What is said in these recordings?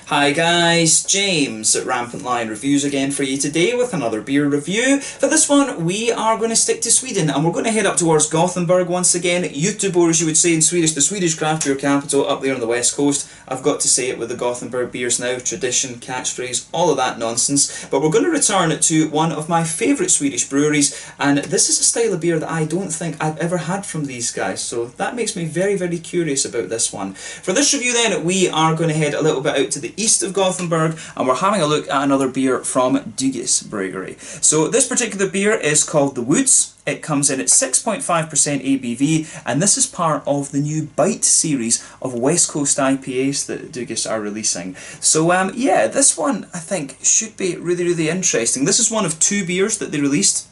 Hi guys, James at Rampant Lion Reviews again for you today with another beer review. For this one we are going to stick to Sweden and we're going to head up towards Gothenburg once again. Göteborg, as you would say in Swedish, the Swedish craft beer capital up there on the west coast. I've got to say it with the Gothenburg beers now, tradition, catchphrase, all of that nonsense. But we're going to return to one of my favourite Swedish breweries, and this is a style of beer that I don't think I've ever had from these guys, so that makes me very, very curious about this one. For this review then, we are going to head a little bit out to the east of Gothenburg and we're having a look at another beer from Bryggeri. So this particular beer is called The Woods. It comes in at 6.5% ABV and this is part of the new Bite series of West Coast IPAs that Bryggeri are releasing. So yeah, this one I think should be really, really interesting. This is one of two beers that they released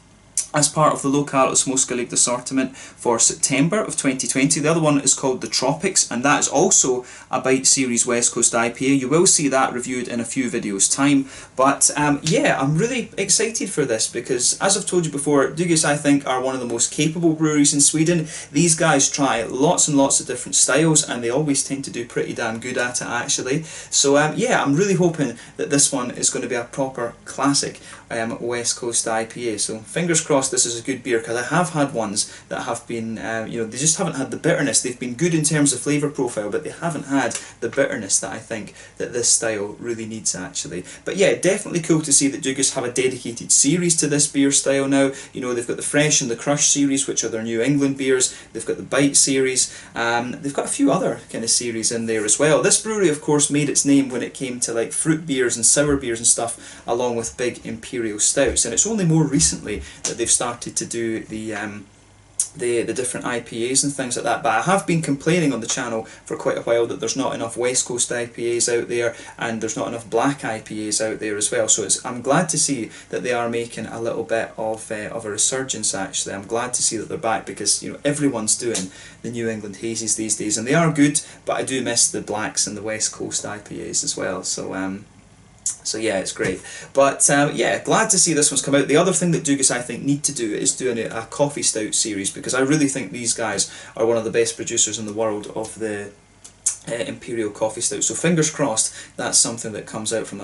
as part of the Lokal Småskaligt assortment for September of 2020. The other one is called The Tropics, and that is also a Bite Series West Coast IPA. You will see that reviewed in a few videos' time. But yeah, I'm really excited for this because, as I've told you before, Bryggeri I think are one of the most capable breweries in Sweden. These guys try lots and lots of different styles and they always tend to do pretty damn good at it actually. So yeah, I'm really hoping that this one is going to be a proper classic West Coast IPA. So fingers crossed this is a good beer, because I have had ones that have been, you know, they just haven't had the bitterness. They've been good in terms of flavour profile, but they haven't had the bitterness that I think that this style really needs actually. But yeah, definitely cool to see that Bryggeri have a dedicated series to this beer style now. You know, they've got the Fresh and the Crush series, which are their New England beers. They've got the Bite series. They've got a few other kind of series in there as well. This brewery, of course, made its name when it came to like fruit beers and sour beers and stuff, along with big imperial stouts. And it's only more recently that they've started to do the different IPAs and things like that. But I have been complaining on the channel for quite a while that there's not enough West Coast IPAs out there and there's not enough black IPAs out there as well. So I'm glad to see that they are making a little bit of a resurgence actually. I'm glad to see that they're back because, you know, everyone's doing the New England hazies these days and they are good, but I do miss the blacks and the West Coast IPAs as well. So yeah, it's great. But yeah, glad to see this one's come out. The other thing that Bryggeri I think need to do is do a coffee stout series, because I really think these guys are one of the best producers in the world of the imperial coffee stout. So fingers crossed that's something that comes out from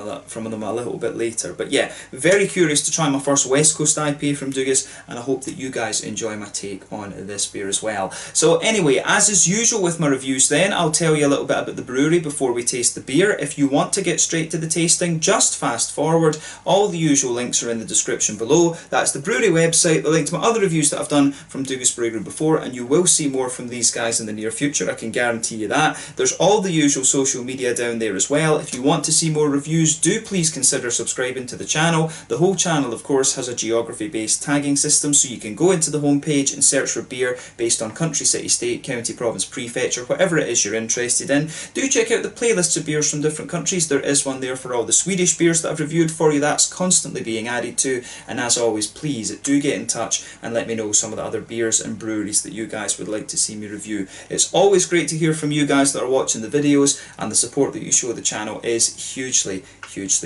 them a little bit later. But yeah, very curious to try my first West Coast IPA from Bryggeri, and I hope that you guys enjoy my take on this beer as well. So anyway, as is usual with my reviews then, I'll tell you a little bit about the brewery before we taste the beer. If you want to get straight to the tasting, just fast forward. All the usual links are in the description below. That's the brewery website, the link to my other reviews that I've done from Bryggeri Brewery before, and you will see more from these guys in the near future, I can guarantee you that. There's all the usual social media down there as well. If you want to see more reviews, do please consider subscribing to the channel. The whole channel, of course, has a geography-based tagging system, so you can go into the homepage and search for beer based on country, city, state, county, province, prefecture, whatever it is you're interested in. Do check out the playlists of beers from different countries. There is one there for all the Swedish beers that I've reviewed for you. That's constantly being added to. And as always, please do get in touch and let me know some of the other beers and breweries that you guys would like to see me review. It's always great to hear from you guys that are watching the videos, and the support that you show the channel is hugely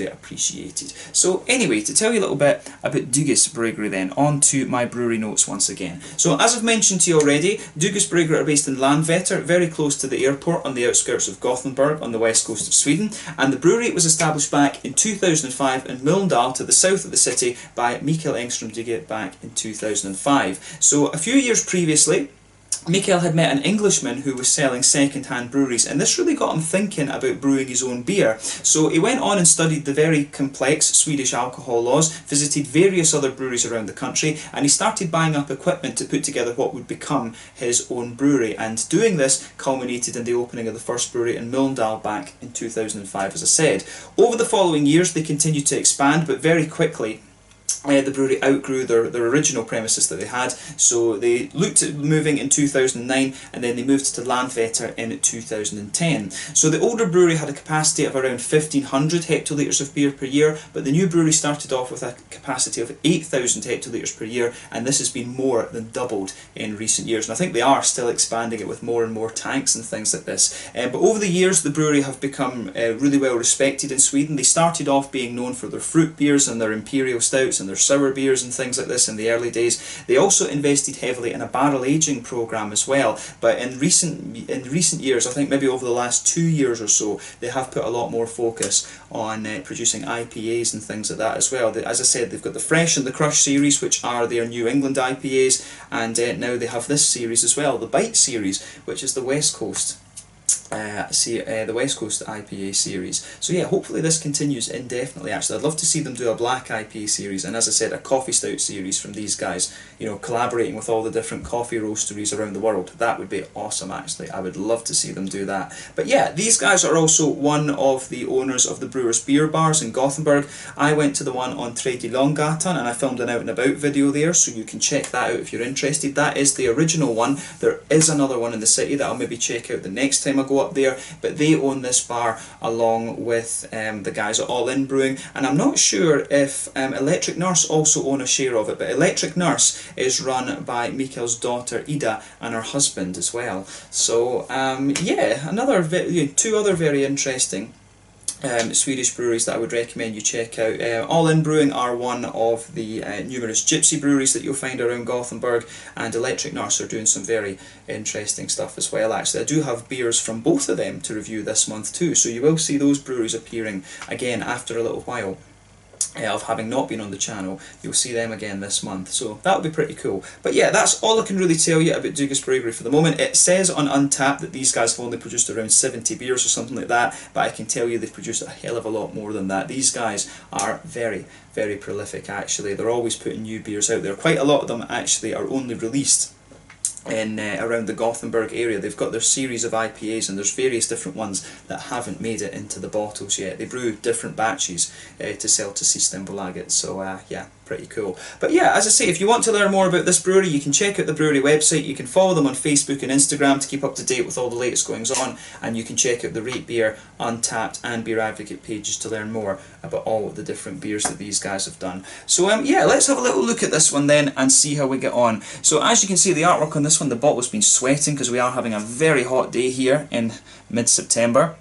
appreciated. So anyway, to tell you a little bit about Bryggeri then, on to my brewery notes once again. So as I've mentioned to you already, Bryggeri are based in Landvetter, very close to the airport on the outskirts of Gothenburg on the west coast of Sweden, and the brewery was established back in 2005 in Mölndal to the south of the city by Mikael Engström Bryggeri back in 2005. So a few years previously, Mikael had met an Englishman who was selling second-hand breweries, and this really got him thinking about brewing his own beer. So he went on and studied the very complex Swedish alcohol laws, visited various other breweries around the country, and he started buying up equipment to put together what would become his own brewery. And doing this culminated in the opening of the first brewery in Mölndal back in 2005, as I said. Over the following years they continued to expand, but very quickly the brewery outgrew their original premises that they had, so they looked at moving in 2009 and then they moved to Landvetter in 2010. So the older brewery had a capacity of around 1500 hectolitres of beer per year, but the new brewery started off with a capacity of 8000 hectolitres per year, and this has been more than doubled in recent years, and I think they are still expanding it with more and more tanks and things like this. But over the years the brewery have become really well respected in Sweden. They started off being known for their fruit beers and their imperial stouts and and their sour beers and things like this in the early days. They also invested heavily in a barrel aging program as well, but in recent years, I think maybe over the last 2 years or so, they have put a lot more focus on producing IPAs and things like that as well. As I said, they've got the Fresh and the Crush series, which are their New England IPAs, and now they have this series as well, the Bite series, which is the West Coast. The West Coast IPA series. So yeah, hopefully this continues indefinitely. Actually, I'd love to see them do a black IPA series, and as I said, a coffee stout series from these guys, you know, collaborating with all the different coffee roasteries around the world. That would be awesome, actually. I would love to see them do that. But yeah, these guys are also one of the owners of the Brewers Beer Bars in Gothenburg. I went to the one on Tredje Långgatan and I filmed an out and about video there, so you can check that out if you're interested. That is the original one. There is another one in the city that I'll maybe check out the next time I go up there, but they own this bar along with the guys at All In Brewing, and I'm not sure if Electric Nurse also own a share of it, but Electric Nurse is run by Mikael's daughter Ida and her husband as well. So yeah, two other very interesting Swedish breweries that I would recommend you check out. All In Brewing are one of the numerous gypsy breweries that you'll find around Gothenburg, and Electric Nurse are doing some very interesting stuff as well. Actually, I do have beers from both of them to review this month too, so you will see those breweries appearing again after a little while. Of having not been on the channel, you'll see them again this month, so that'll be pretty cool. But yeah, that's all I can really tell you about Dugas Bryggeri for the moment. It says on Untappd that these guys have only produced around 70 beers or something like that, but I can tell you they've produced a hell of a lot more than that. These guys are very, very prolific actually. They're always putting new beers out there. Quite a lot of them actually are only released in around the Gothenburg area. They've got their series of IPAs, and there's various different ones that haven't made it into the bottles yet. They brew different batches to sell to Systembolaget, so yeah, pretty cool. But yeah, as I say, if you want to learn more about this brewery, you can check out the brewery website. You can follow them on Facebook and Instagram to keep up to date with all the latest goings on, and you can check out the Rate Beer, Untappd and Beer Advocate pages to learn more about all of the different beers that these guys have done. So yeah, let's have a little look at this one then and see how we get on. So as you can see, the artwork on this one, the bottle's been sweating because we are having a very hot day here in mid-September.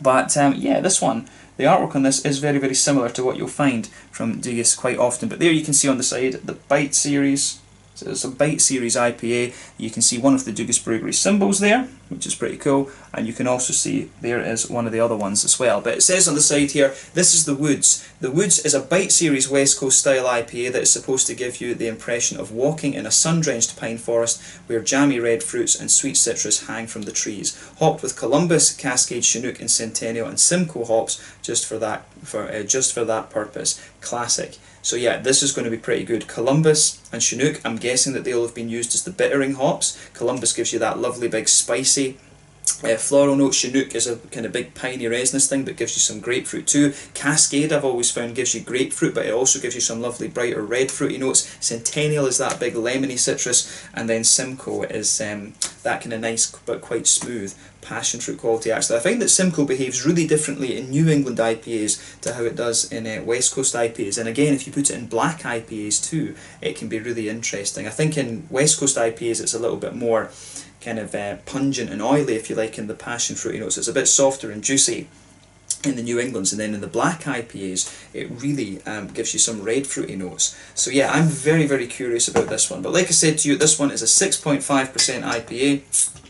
But yeah, this one, the artwork on this is very, very similar to what you'll find from Dugas quite often. But there you can see on the side the Bite series. So it's a Bite series IPA. You can see one of the Dugas Bryggeri symbols there, which is pretty cool, and you can also see there is one of the other ones as well. But it says on the side here, this is the Woods. The Woods is a Bite series West Coast style IPA that is supposed to give you the impression of walking in a sun-drenched pine forest where jammy red fruits and sweet citrus hang from the trees. Hopped with Columbus, Cascade, Chinook and Centennial and Simcoe hops just for that purpose. Classic. So yeah, this is going to be pretty good. Columbus and Chinook, I'm guessing that they'll have been used as the bittering hops. Columbus gives you that lovely big spicy floral note. Chinook is a kind of big piney resinous thing but gives you some grapefruit too. Cascade, I've always found, gives you grapefruit, but it also gives you some lovely brighter red fruity notes. Centennial is that big lemony citrus, and then Simcoe is that kind of nice but quite smooth passion fruit quality. Actually, I find that Simcoe behaves really differently in New England IPAs to how it does in West Coast IPAs, and again, if you put it in black IPAs too, it can be really interesting. I think in West Coast IPAs it's a little bit more kind of pungent and oily, if you like, in the passion fruity notes. It's a bit softer and juicy in the New Englands, and then in the black IPAs it really gives you some red fruity notes. So yeah, I'm very, very curious about this one. But like I said to you, this one is a 6.5% IPA.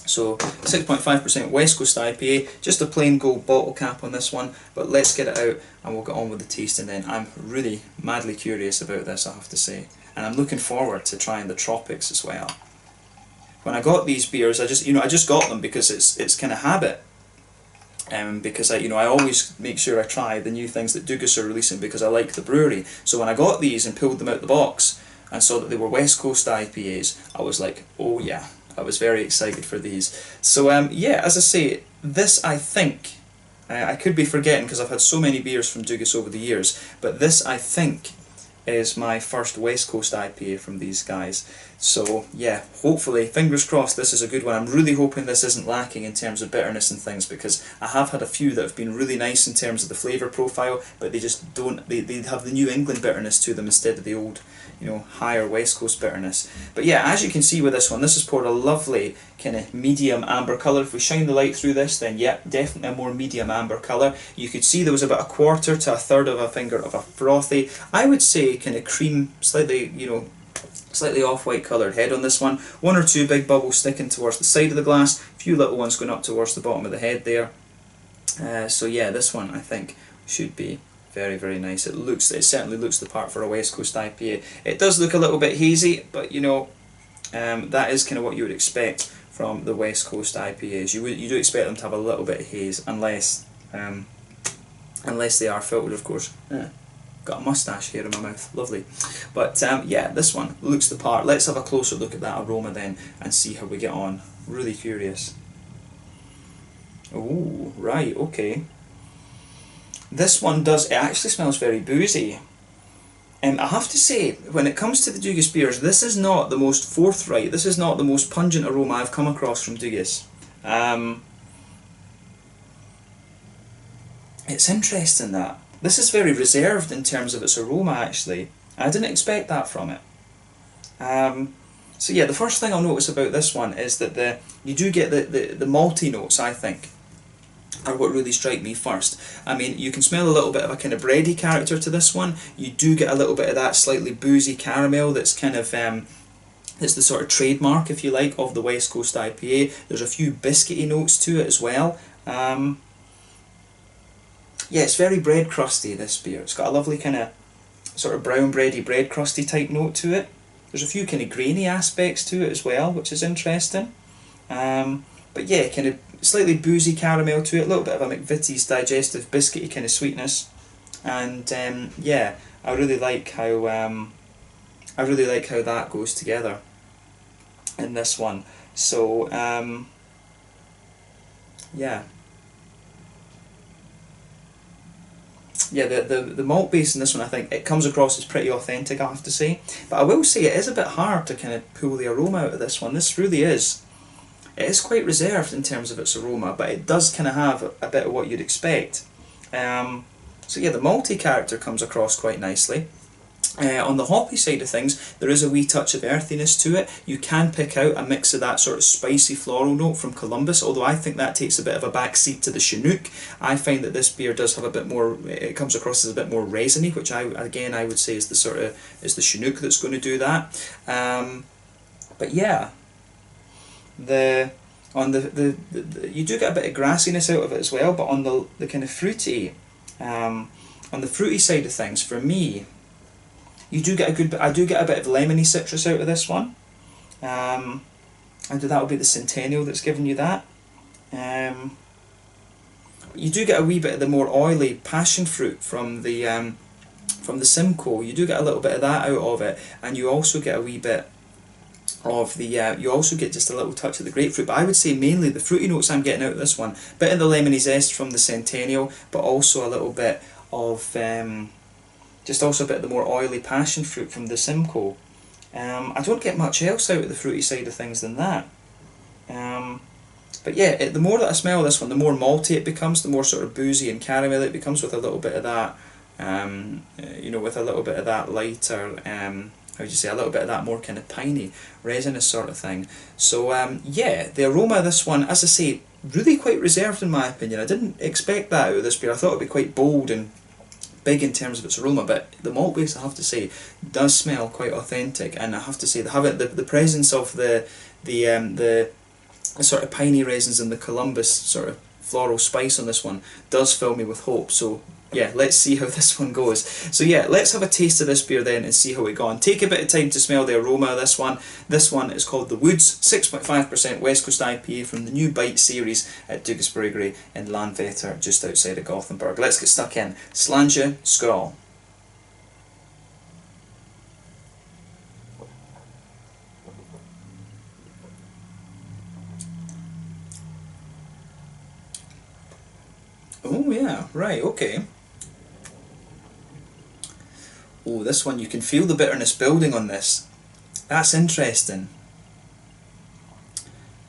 So 6.5% West Coast IPA, just a plain gold bottle cap on this one, but let's get it out and we'll get on with the tasting then. I'm really madly curious about this, I have to say, and I'm looking forward to trying the Tropics as well. When I got these beers, I just got them because it's kind of habit, because I always make sure I try the new things that Dugas are releasing because I like the brewery. So when I got these and pulled them out the box and saw that they were West Coast IPAs, I was like, oh yeah. I was very excited for these. So yeah, as I say, this I think, I could be forgetting because I've had so many beers from Dugas over the years, but this I think is my first West Coast IPA from these guys. So yeah, hopefully, fingers crossed, this is a good one. I'm really hoping this isn't lacking in terms of bitterness and things, because I have had a few that have been really nice in terms of the flavour profile, but they just don't, they have the New England bitterness to them instead of the old, you know, higher West Coast bitterness. But yeah, as you can see with this one, this is poured a lovely kind of medium amber colour. If we shine the light through this, then yeah, definitely a more medium amber colour. You could see there was about a quarter to a third of a finger of a frothy, I would say kind of cream, slightly, you know, slightly off-white coloured head on this one. One or two big bubbles sticking towards the side of the glass, a few little ones going up towards the bottom of the head there. So yeah, this one I think should be very, very nice. It certainly looks the part for a West Coast IPA. It does look a little bit hazy, but you know, that is kind of what you would expect from the West Coast IPAs. You do expect them to have a little bit of haze, unless they are filtered, of course. Got a moustache here in my mouth, lovely. But yeah, this one looks the part. Let's have a closer look at that aroma then and see how we get on. Really curious. Oh, right, okay. This one does, it actually smells very boozy. I have to say, when it comes to the Dugas beers, this is not the most forthright, this is not the most pungent aroma I've come across from Dugas. It's interesting that. This is very reserved in terms of its aroma, actually. I didn't expect that from it. So yeah, the first thing I'll notice about this one is that you do get the malty notes, I think, are what really strike me first. I mean, you can smell a little bit of a kind of bready character to this one. You do get a little bit of that slightly boozy caramel that's kind of, it's the sort of trademark, if you like, of the West Coast IPA. There's a few biscuity notes to it as well. Yeah, it's very bread crusty, this beer. It's got a lovely kind of sort of brown bready, bread crusty type note to it. There's a few kind of grainy aspects to it as well, which is interesting. But yeah, kind of slightly boozy caramel to it, a little bit of a McVitie's digestive biscuity kind of sweetness. And yeah, I really like how that goes together in this one. So yeah. Yeah, the malt base in this one, I think, it comes across as pretty authentic, I have to say. But I will say it is a bit hard to kind of pull the aroma out of this one. This really is. It is quite reserved in terms of its aroma, but it does kind of have a bit of what you'd expect. So yeah, the malty character comes across quite nicely. On the hoppy side of things, there is a wee touch of earthiness to it. You can pick out a mix of that sort of spicy floral note from Columbus, although I think that takes a bit of a back seat to the Chinook. I find that this beer does have a bit more, it comes across as a bit more resiny, which I would say is the Chinook that's going to do that. But yeah, you do get a bit of grassiness out of it as well, but on the kind of fruity, on the fruity side of things, for me, I do get a bit of lemony citrus out of this one. And that'll be the Centennial that's giving you that. You do get a wee bit of the more oily passion fruit from the Simcoe. You do get a little bit of that out of it, and you also get a wee bit of the you also get just a little touch of the grapefruit. But I would say mainly the fruity notes I'm getting out of this one, bit of the lemony zest from the Centennial, but also a little bit of just also a bit of the more oily passion fruit from the Simcoe. I don't get much else out of the fruity side of things than that. But yeah, the more that I smell this one, the more malty it becomes, the more sort of boozy and caramel it becomes, with a little bit of that, you know, with a little bit of that lighter, how would you say, a little bit of that more kind of piney, resinous sort of thing. So yeah, the aroma of this one, as I say, really quite reserved in my opinion. I didn't expect that out of this beer. I thought it would be quite bold and big in terms of its aroma, but the malt base, I have to say, does smell quite authentic, and I have to say the presence of the sort of piney resins and the Columbus sort of floral spice on this one does fill me with hope. So yeah, let's see how this one goes. So yeah, let's have a taste of this beer then and see how it goes. Take a bit of time to smell the aroma of this one. This one is called The Woods, 6.5% West Coast IPA from the new Bite series at Dugas Bryggeri in Landvetter, just outside of Gothenburg. Let's get stuck in. Slanja Skål. Oh yeah, right, okay. Oh, this one, you can feel the bitterness building on this. That's interesting.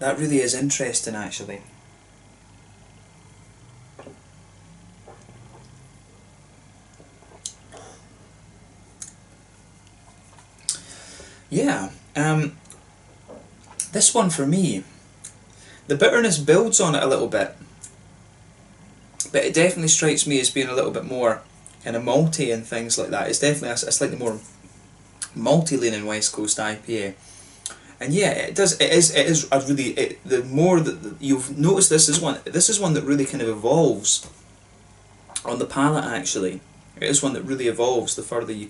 That really is interesting, actually. Yeah. This one for me, the bitterness builds on it a little bit, but it definitely strikes me as being a little bit more kind of malty and things like that. It's definitely a slightly more malty leaning West Coast IPA. And yeah, it does. It is a really. The more that you've noticed, this is one that really kind of evolves on the palate. Actually, it is one that really evolves the further you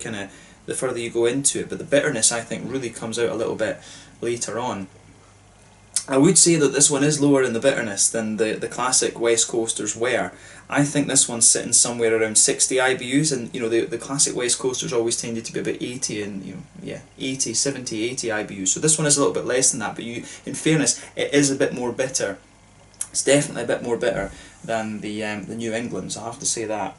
go into it. But the bitterness, I think, really comes out a little bit later on. I would say that this one is lower in the bitterness than the classic West Coasters were. I think this one's sitting somewhere around 60 IBUs, and the classic West Coasters always tended to be about 80 and 80, 70, 80 IBUs. So this one is a little bit less than that, but in fairness, it is a bit more bitter. It's definitely a bit more bitter than the New Englands, I have to say that.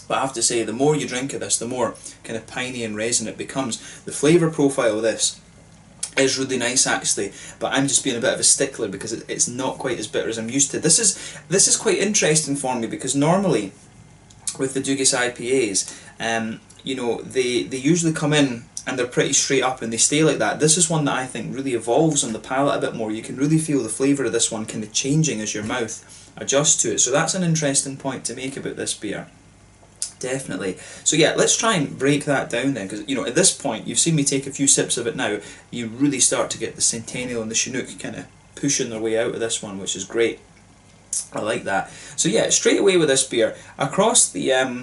But I have to say, the more you drink of this, the more kind of piney and resin it becomes. The flavour profile of this is really nice, actually, but I'm just being a bit of a stickler because it's not quite as bitter as I'm used to. This is quite interesting for me, because normally with the Dugas IPAs, they usually come in and they're pretty straight up and they stay like that. This is one that I think really evolves on the palate a bit more. You can really feel the flavour of this one kind of changing as your mouth adjusts to it. So that's an interesting point to make about this beer. Definitely. So yeah, let's try and break that down then, because at this point you've seen me take a few sips of it now. You really start to get the Centennial and the Chinook kind of pushing their way out of this one, which is great. I like that. So yeah, straight away with this beer, across the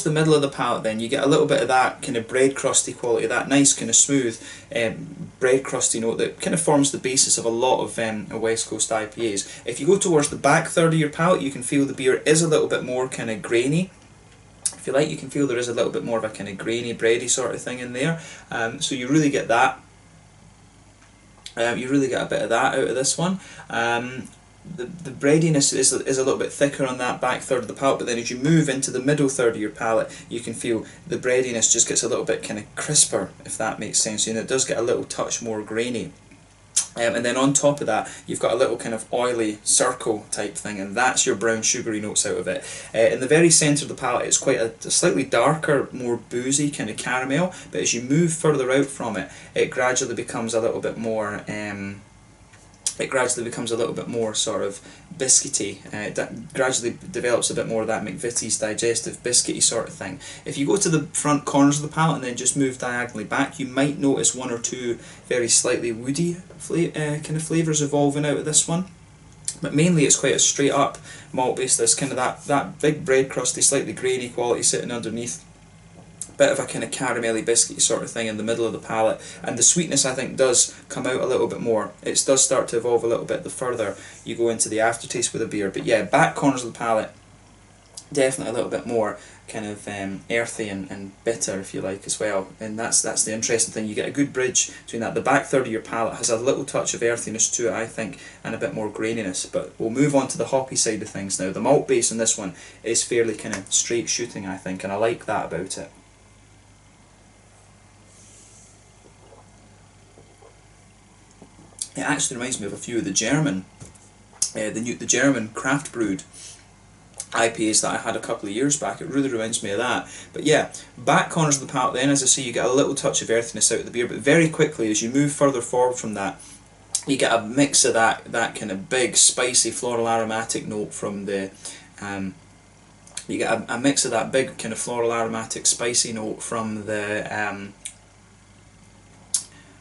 middle of the palate, then you get a little bit of that kind of bread crusty quality, that nice kind of smooth bread crusty note that kind of forms the basis of a lot of West Coast IPAs. If you go towards the back third of your palate, you can feel the beer is a little bit more kind of grainy. If you like, you can feel there is a little bit more of a kind of grainy, bready sort of thing in there. So you really get that. You really get a bit of that out of this one. The breadiness is a little bit thicker on that back third of the palate, but then as you move into the middle third of your palate, you can feel the breadiness just gets a little bit kind of crisper, if that makes sense. It does get a little touch more grainy. And then on top of that, you've got a little kind of oily circle type thing, and that's your brown sugary notes out of it. In the very centre of the palate, it's quite a slightly darker, more boozy kind of caramel, but as you move further out from it, it gradually becomes a little bit more sort of biscuity. It gradually develops a bit more of that McVitie's digestive biscuity sort of thing. If you go to the front corners of the palate and then just move diagonally back, you might notice one or two very slightly woody kind of flavours evolving out of this one. But mainly it's quite a straight up malt base. There's kind of that big bread crusty, slightly grainy quality sitting underneath. Bit of a kind of caramelly biscuity sort of thing in the middle of the palate, and the sweetness I think does come out a little bit more. It does start to evolve a little bit the further you go into the aftertaste with a beer. But yeah, back corners of the palate, definitely a little bit more kind of earthy and bitter, if you like, as well. And that's the interesting thing. You get a good bridge between that. The back third of your palate has a little touch of earthiness to it, I think, and a bit more graininess. But we'll move on to the hoppy side of things now. The malt base in this one is fairly kind of straight shooting, I think, and I like that about it. It actually reminds me of a few of the German, the German craft brewed IPAs that I had a couple of years back. It really reminds me of that. But yeah, back corners of the palate then, as I say, you get a little touch of earthiness out of the beer, but very quickly as you move further forward from that, you get a mix of that kind of big, spicy, floral aromatic note from the... you get a mix of that big kind of floral aromatic spicy note from the...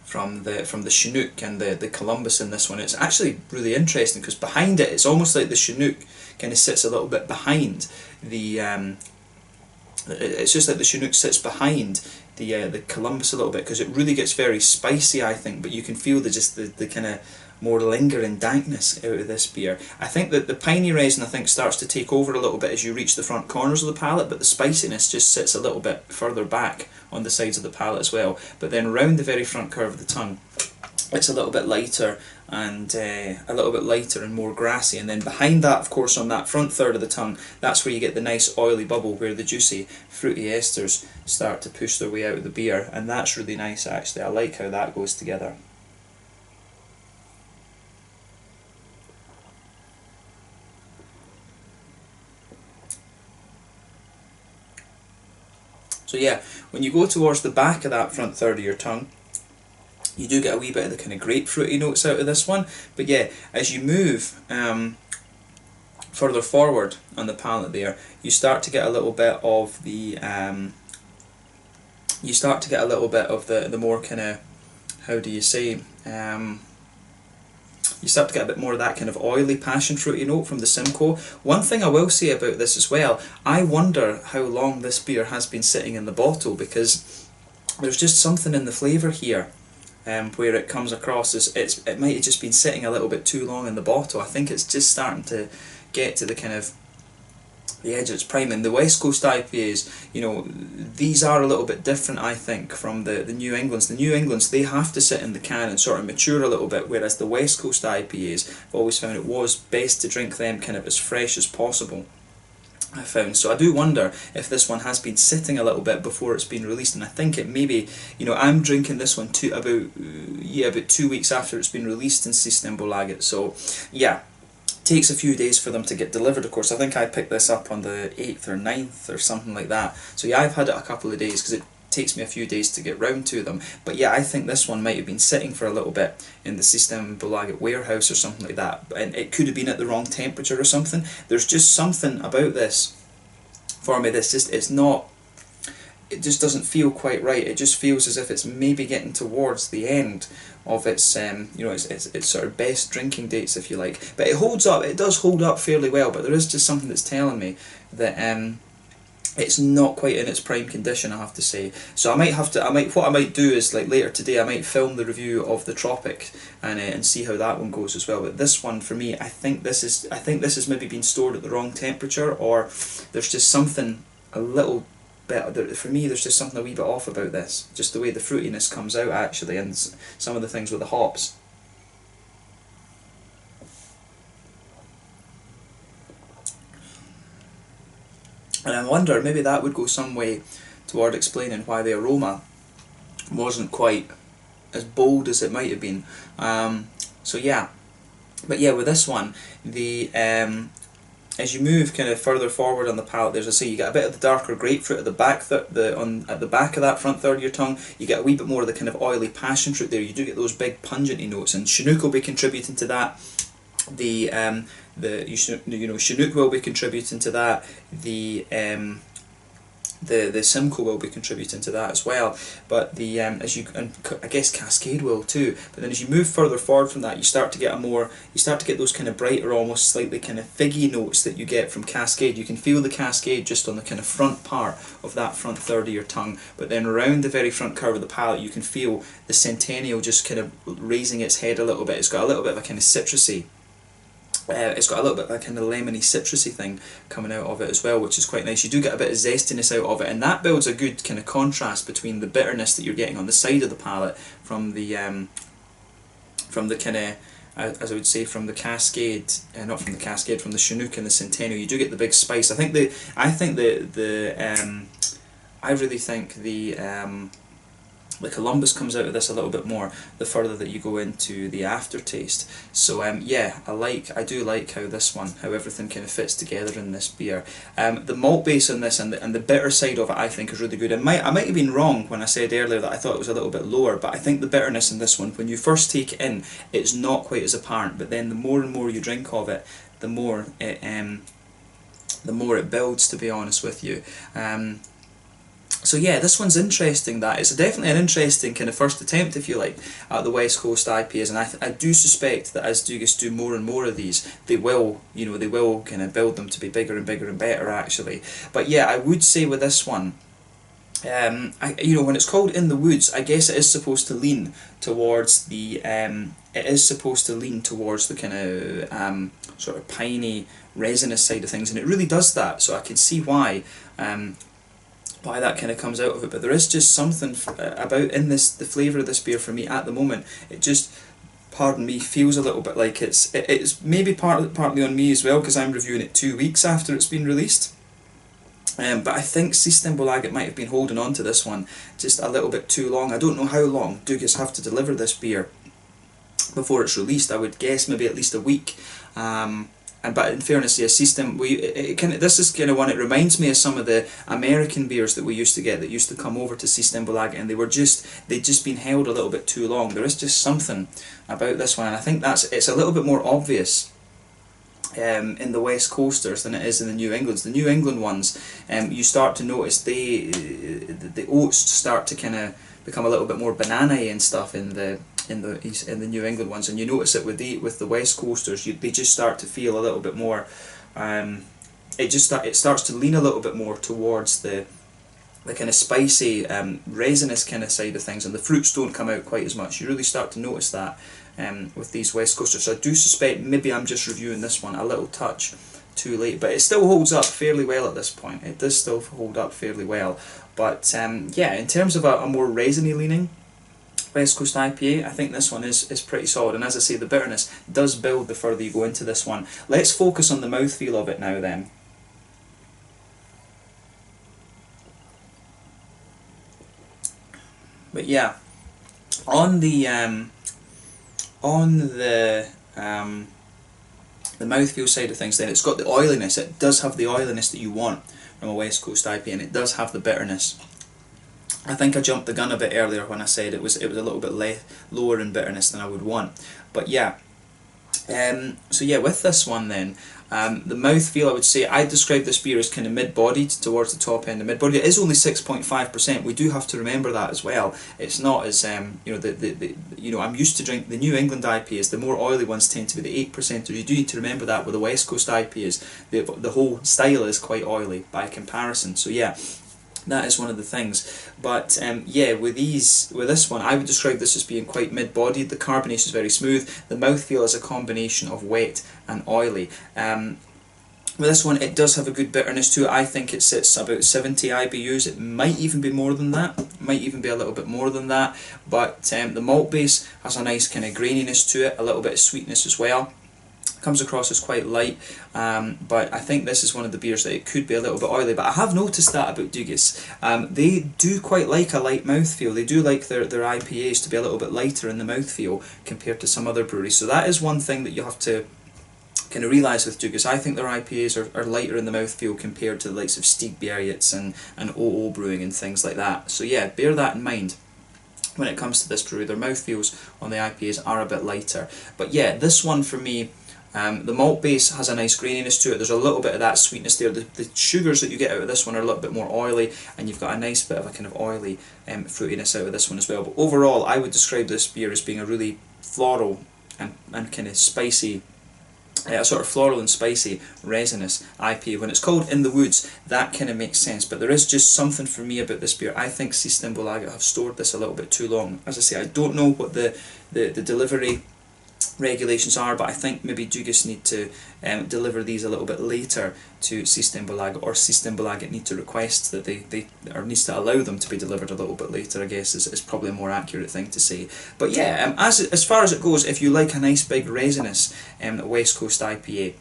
From the Chinook and the Columbus in this one. It's actually really interesting because behind it, it's almost like the Chinook kind of sits a little bit behind the. It's just like the Chinook sits behind the Columbus a little bit, because it really gets very spicy, I think. But you can feel the kind of more lingering dankness out of this beer. I think that the piney resin, I think, starts to take over a little bit as you reach the front corners of the palate, but the spiciness just sits a little bit further back on the sides of the palate as well. But then round the very front curve of the tongue, it's a little bit lighter and more grassy, and then behind that, of course, on that front third of the tongue, that's where you get the nice oily bubble where the juicy fruity esters start to push their way out of the beer, and that's really nice actually. I like how that goes together. So yeah, when you go towards the back of that front third of your tongue, you do get a wee bit of the kind of grapefruity notes out of this one. But yeah, as you move further forward on the palate there, you start to get a little bit of the the more kind of, how do you say, you start to get a bit more of that kind of oily passion fruity note from the Simcoe. One thing I will say about this as well, I wonder how long this beer has been sitting in the bottle, because there's just something in the flavour here where it comes across as it might have just been sitting a little bit too long in the bottle. I think it's just starting to get to the kind of the edge of its prime. And the West Coast IPAs, you know, these are a little bit different, I think, from the New Englands. The New Englands, they have to sit in the can and sort of mature a little bit, whereas the West Coast IPAs, I've always found it was best to drink them kind of as fresh as possible, I found. So I do wonder if this one has been sitting a little bit before it's been released, and I think it maybe, you know, I'm drinking this one about 2 weeks after it's been released in Systembolaget. So yeah, takes a few days for them to get delivered, of course. I think I picked this up on the 8th or 9th or something like that. So yeah, I've had it a couple of days because it takes me a few days to get round to them. But yeah, I think this one might have been sitting for a little bit in the Systembolaget warehouse or something like that. And it could have been at the wrong temperature or something. There's just something about this for me that's just, it just doesn't feel quite right. It just feels as if it's maybe getting towards the end of its you know, its sort of best drinking dates, if you like. But it holds up. It does hold up fairly well. But there is just something that's telling me that it's not quite in its prime condition, I have to say. So what I might do is, like, later today I might film the review of the Tropic and see how that one goes as well. But this one, for me, I think this is maybe been stored at the wrong temperature, or there's just something a little bit, for me there's just something a wee bit off about this. Just the way the fruitiness comes out actually, and some of the things with the hops. And I wonder, maybe that would go some way toward explaining why the aroma wasn't quite as bold as it might have been. So yeah, but yeah, with this one, the as you move kind of further forward on the palate, there's, I say, you get a bit of the darker grapefruit at the back, at the back of that front third of your tongue. You get a wee bit more of the kind of oily passion fruit there. You do get those big pungenty notes, and Chinook will be contributing to that. Chinook will be contributing to that. The Simcoe will be contributing to that as well, but and I guess Cascade will too. But then as you move further forward from that, you start to get those kind of brighter, almost slightly kind of figgy notes that you get from Cascade. You can feel the Cascade just on the kind of front part of that front third of your tongue, but then around the very front curve of the palate, you can feel the Centennial just kind of raising its head a little bit. It's got a little bit of a kind of citrusy. It's got a little bit of a kind of lemony citrusy thing coming out of it as well, which is quite nice. You do get a bit of zestiness out of it, and that builds a good kind of contrast between the bitterness that you're getting on the side of the palate from the kind of, as I would say, from the Cascade, not from the Cascade, from the Chinook and the Centennial. You do get the big spice. I really think the Columbus comes out of this a little bit more the further that you go into the aftertaste. So yeah, I do like how everything kind of fits together in this beer. The malt base on this and the bitter side of it, I think, is really good. I might have been wrong when I said earlier that I thought it was a little bit lower, but I think the bitterness in this one, when you first take it in, it's not quite as apparent. But then the more and more you drink of it, the more it builds, to be honest with you. So yeah, this one's interesting. That it's definitely an interesting kind of first attempt, if you like, at the West Coast IPAs, and I do suspect that as Dugas do more and more of these, they will kind of build them to be bigger and bigger and better, actually. But yeah, I would say with this one, when it's called In the Woods, I guess it is supposed to lean towards the kind of sort of piney, resinous side of things, and it really does that. So I can see why. why that kind of comes out of it, but there is just something about in this, the flavour of this beer for me at the moment. It just, pardon me, feels a little bit like it's maybe partly on me as well, because I'm reviewing it 2 weeks after it's been released. But I think Systembolaget might have been holding on to this one just a little bit too long. I don't know how long Dugas have to deliver this beer before it's released. I would guess maybe at least a week. But in fairness, yeah, System, this is kind of one, it reminds me of some of the American beers that we used to get that used to come over to Systembolaget, and they'd just been held a little bit too long. There is just something about this one, and I think it's a little bit more obvious in the West Coasters than it is in the New Englands. The New England ones, you start to notice the oats start to kind of become a little bit more banana-y and stuff in the New England ones, and you notice it with the West Coasters. They just start to feel a little bit more. It starts to lean a little bit more towards the kind of spicy, resinous kind of side of things, and the fruits don't come out quite as much. You really start to notice that with these West Coasters. So I do suspect maybe I'm just reviewing this one a little touch too late, but it still holds up fairly well at this point. It does still hold up fairly well. But yeah, in terms of a more resiny leaning West Coast IPA, I think this one is pretty solid, and as I say, the bitterness does build the further you go into this one. Let's focus on the mouthfeel of it now then. But yeah, on the mouthfeel side of things, then it's got the oiliness. It does have the oiliness that you want from a West Coast IPA, and it does have the bitterness. I think I jumped the gun a bit earlier when I said it was a little bit lower in bitterness than I would want. But yeah, so yeah, with this one then, the mouthfeel, I would say, I describe this beer as kind of mid-bodied, towards the top end of mid-bodied. It is only 6.5%. We do have to remember that as well. It's not as I'm used to drink the New England IPAs. The more oily ones tend to be the 8%. You do need to remember that with the West Coast IPAs, the whole style is quite oily by comparison. So yeah, that is one of the things. But yeah, with this one, I would describe this as being quite mid-bodied. The carbonation is very smooth. The mouthfeel is a combination of wet and oily. With this one, it does have a good bitterness to it. I think it sits about 70 IBUs. It might even be more than that. It might even be a little bit more than that. But the malt base has a nice kind of graininess to it, a little bit of sweetness as well. Comes across as quite light, but I think this is one of the beers that it could be a little bit oily. But I have noticed that about Dugas. They do quite like a light mouthfeel. They do like their IPAs to be a little bit lighter in the mouthfeel compared to some other breweries. So that is one thing that you have to kind of realise with Dugas. I think their IPAs are lighter in the mouthfeel compared to the likes of Stigbergets and OO Brewing and things like that. So yeah, bear that in mind when it comes to this brewery. Their mouthfeels on the IPAs are a bit lighter. But yeah, this one for me, the malt base has a nice graininess to it. There's a little bit of that sweetness there. The sugars that you get out of this one are a little bit more oily, and you've got a nice bit of a kind of oily fruitiness out of this one as well. But overall, I would describe this beer as being a really floral and kind of spicy, sort of floral and spicy resinous IPA. When it's called In the Woods, that kind of makes sense. But there is just something for me about this beer. I think Systembolaget have stored this a little bit too long. As I say, I don't know what the delivery regulations are, but I think maybe Dugas need to deliver these a little bit later to Systembolaget, or Systembolaget need to request that they or needs to allow them to be delivered a little bit later, I guess is probably a more accurate thing to say. But yeah, as far as it goes, if you like a nice big resinous West Coast IPA,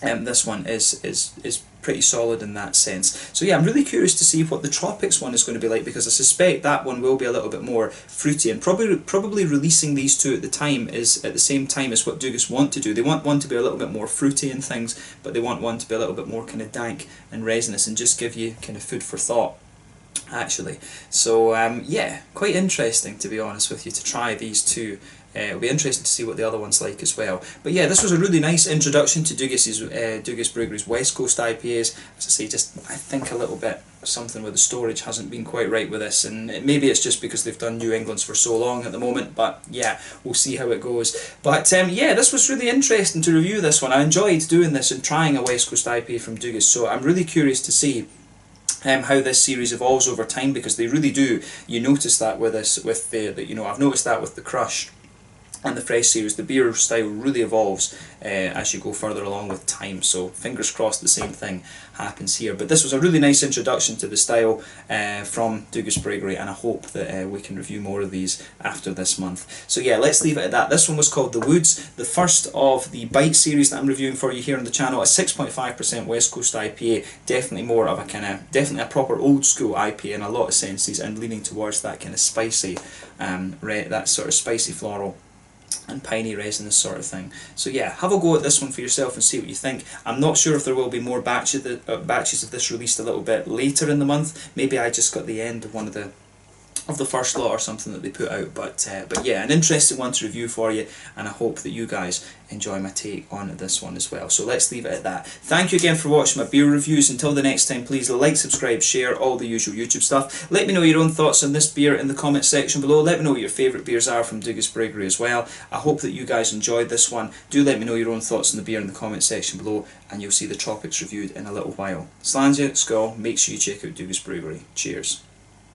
this one is pretty solid in that sense. So yeah, I'm really curious to see what the Tropics one is going to be like, because I suspect that one will be a little bit more fruity, and probably releasing these two at the same time as what Dugas want to do. They want one to be a little bit more fruity and things, but they want one to be a little bit more kind of dank and resinous and just give you kind of food for thought, actually. So yeah, quite interesting, to be honest with you, to try these two. It'll be interesting to see what the other one's like as well. But yeah, this was a really nice introduction to Dugas Brewery's West Coast IPAs. As I say, just I think a little bit something with the storage hasn't been quite right with this, and maybe it's just because they've done New England's for so long at the moment. But yeah, we'll see how it goes. But yeah, this was really interesting to review this one. I enjoyed doing this and trying a West Coast IPA from Dugas, so I'm really curious to see how this series evolves over time, because they really do. You notice that with this, I've noticed that with the Crush and the fresh series, the beer style really evolves as you go further along with time, so fingers crossed the same thing happens here. But this was a really nice introduction to the style from Dugas Bryggeri, and I hope that we can review more of these after this month. So yeah, let's leave it at that. This one was called The Woods, the first of the Bite series that I'm reviewing for you here on the channel, a 6.5% West Coast IPA, definitely more of a definitely a proper old school IPA in a lot of senses, and leaning towards that kind of spicy, that sort of spicy floral and piney resinous sort of thing. So yeah, have a go at this one for yourself and see what you think. I'm not sure if there will be more batches of this released a little bit later in the month. Maybe I just got the end of one of the first lot or something that they put out, but yeah, an interesting one to review for you, and I hope that you guys enjoy my take on this one as well. So let's leave it at that. Thank you again for watching my beer reviews. Until the next time, please like, subscribe, share, all the usual YouTube stuff. Let me know your own thoughts on this beer in the comment section below. Let me know what your favourite beers are from Dugas Bryggeri as well. I hope that you guys enjoyed this one. Do let me know your own thoughts on the beer in the comment section below, and you'll see the Tropics reviewed in a little while. Slàinte, skål, make sure you check out Dugas Bryggeri. Cheers.